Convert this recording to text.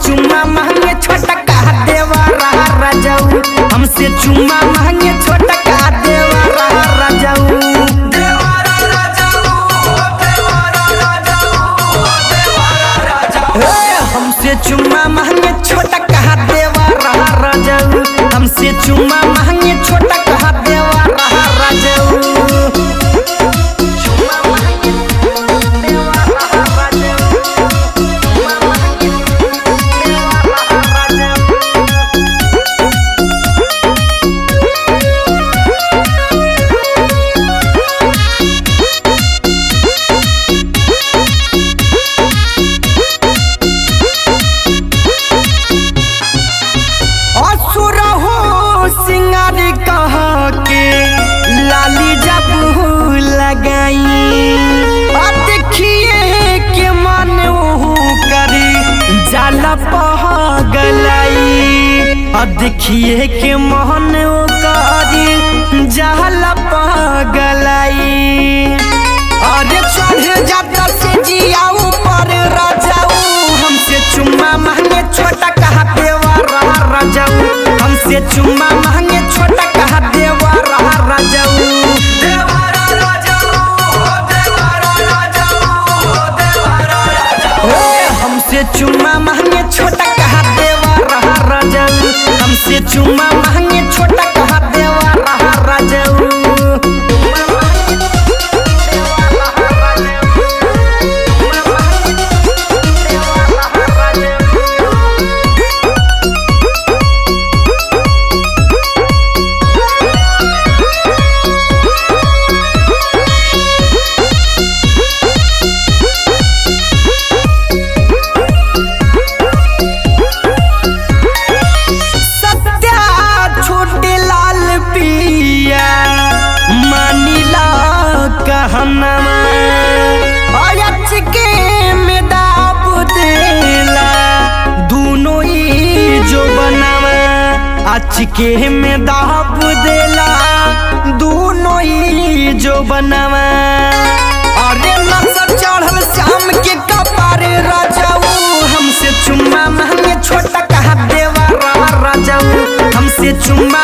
चुम्मा मांगे छोटा कहा देवा रहा राजाऊ, हमसे चुम्मा मांगे छोटा कहा देवा रहा राजाऊ। हमसे चुम्मा मांगे छोटा कहा देवा रहा राजाऊ, हमसे चुम्मा मांगे छोटा कहा देवा रहा राजाऊ। सिंगारी कहा के लाली जब लगाई, देखिए के मन करी जाला पगलाई, देखिए के मन करी जाला पगलाई। अरे चढ़ जाता से जिया ऊपर राजाऊ, हमसे चुम्मा मांगे छोटा कहा देवा रहा राजाऊ, हमसे चुम्मा मांगे छोटा कहा देवा रहा राजाऊ। हमसे चुम्मा मांगे छोटा कहा देवा रहा राजाऊ, हमसे चुम्मा मांगे छोटा कहा देवा रहा राजाऊ। चिके में दाब देला दोनों ही जो बनावा, अरे नशा चढ़ल शाम के कपारे राजाऊ, हमसे चुम्मा मांगे छोटा कहा देवा रहा राजाऊ, हमसे चुम्मा